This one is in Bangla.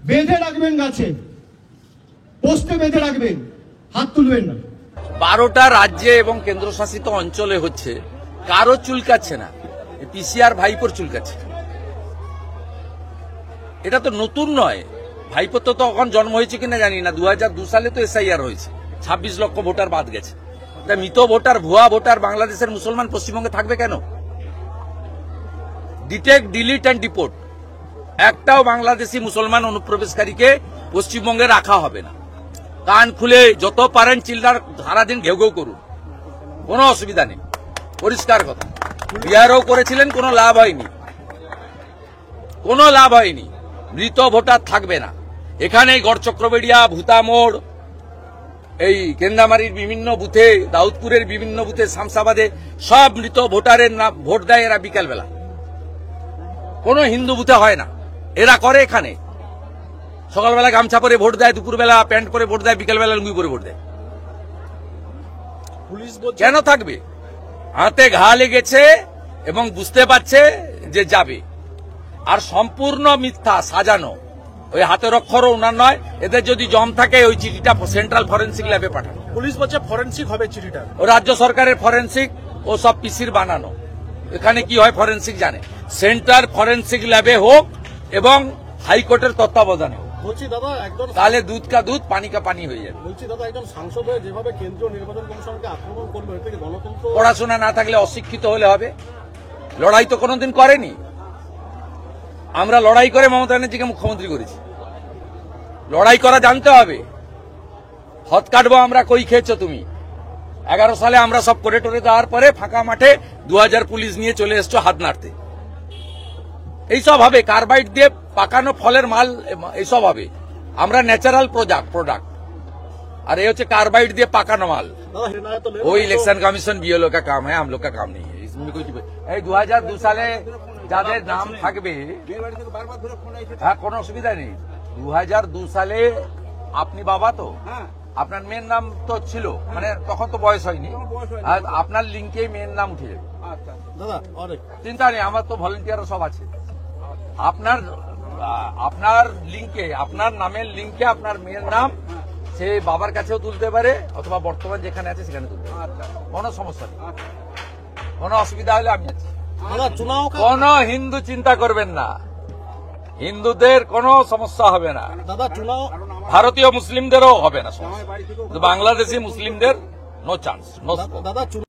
বেঁধে রাখবেন, গাছে পোস্টে বেঁধে রাখবেন, হাত তুলবেন না। 12টা রাজ্যে এবং কেন্দ্রশাসিত অঞ্চলে হচ্ছে, কারো চুলকাচ্ছে না, পিসিআর ভাইপোর চুলকাচ্ছে। এটা তো নতুন নয়, ভাইপোর তো তখন জন্ম হয়েছে কিনা জানি না। 2002 সালে তো এসআইআর হয়েছে, 26 লক্ষ ভোটার বাদ গেছে। তা মৃত ভোটার, ভুয়া ভোটার বাংলাদেশের মুসলমান পশ্চিমবঙ্গে থাকবে কেন? ডিটেক্ট, ডিলিট অ্যান্ড ডিপোর্ট, একটাও বাংলাদেশি মুসলমান অনুপ্রবেশকারীকে পশ্চিমবঙ্গে রাখা হবে না। কান খুলে যত পারেন চিল্লার সারাদিন ঘেউ ঘেউ করুন, কোনো অসুবিধা নেই, পরিষ্কার কথা। বিহারেও করেছিলেন, কোনো লাভ হয়নি, কোনো লাভ হয়নি। মৃত ভোটার থাকবে না এখানে। গড়চক্রবেড়িয়া, ভূতামোড়, এই কেন্দামারির বিভিন্ন বুথে, দাউদপুরের বিভিন্ন বুথে, শামসাবাদে সব মৃত ভোটারের নাম ভোট দেয় এরা বিকালবেলা। কোনো হিন্দু বুথে হয় না, এরা করে এখানে। সকালবেলা গামছা পরে ভোট দেয়, দুপুরবেলা প্যান্ট পরে ভোট দেয়, বিকালবেলা লুঙ্গি পরে ভোট দেয়। পুলিশ কেন থাকবে? হাতে ঘা লেগেছে এবং বুঝতে পারছে যে যাবে। আর সম্পূর্ণ মিথ্যা সাজানো, ওই হাতের অক্ষরও উনার নয়। এদের যদি জম থাকে ওই চিঠিটা সেন্ট্রাল ফরেন্সিক ল্যাবে পাঠানো। পুলিশ বলছে ফরেন্সিক হবে চিঠিটা। ও রাজ্য সরকারের ফরেন্সিক, ও সব পিসির বানানো। এখানে কি হয় ফরেন্সিক জানে। সেন্ট্রাল ফরেন্সিক ল্যাবে হোক এবং হাইকোর্টের তত্ত্বাবধানে হোক, বলছি দাদা একজন, তাহলে দুধ কা দুধ পানি কা পানি হয়ে যাবে। বলছি দাদা একজন সাংসদ হয়ে যেভাবে কেন্দ্রীয় নির্বাচন কমিশনকে আক্রমণ করলো, এর থেকে গণতন্ত্র। পড়াশোনা না থাকলে অশিক্ষিত হলে হবে? লড়াই তো কোনোদিন করেনি। আমরা লড়াই করে মমতা ব্যানার্জিকে মুখ্যমন্ত্রী করেছি। লড়াই করা জানতে হবে। হত কাটবো আমরা, কই খেয়েছো তুমি? 11 সালে আমরা সব করে টোরে দেওয়ার পরে ফাঁকা মাঠে 2000 পুলিশ নিয়ে চলে এসছো হাত নাড়তে। এইসব হবে, কার্বাইড দিয়ে পাকানো ফলের মাল, এইসব হবে। আমরা ন্যাচারাল প্রোডাক্ট, আর এই হচ্ছে কার্বাইড দিয়ে পাকানো মাল। वो इलेक्शन कमीशन बीएलओ का काम है, हम लोग का काम नहीं है। इसमें कोई 2002 সালে যাদের নাম থাকবে, হ্যাঁ কোনো অসুবিধা নেই। 2002 সালে আপনি বাবা তো, আপনার মেয়ের নাম তো ছিল, মানে তখন তো বয়স হয়নি, আর আপনার লিঙ্কে মেয়ের নাম উঠে যাবে। দাদা চিন্তা নেই, আমার তো ভলেন্টিয়ার সব আছে। আপনার লিঙ্কে, আপনার নামের লিঙ্কে আপনার মেয়ের নাম সে বাবার কাছেও তুলতে পারে, অথবা বর্তমান যেখানে আছে সেখানে তুলতে পারে। কোনো সমস্যা নেই, কোনো অসুবিধা হলে আমি আছি। কোন হিন্দু চিন্তা করবেন না, হিন্দুদের কোনো সমস্যা হবে না। দাদা ভারতীয় মুসলিমদেরও হবে না সমস্যা, বাংলাদেশি মুসলিমদের নো চান্স, নো। দাদা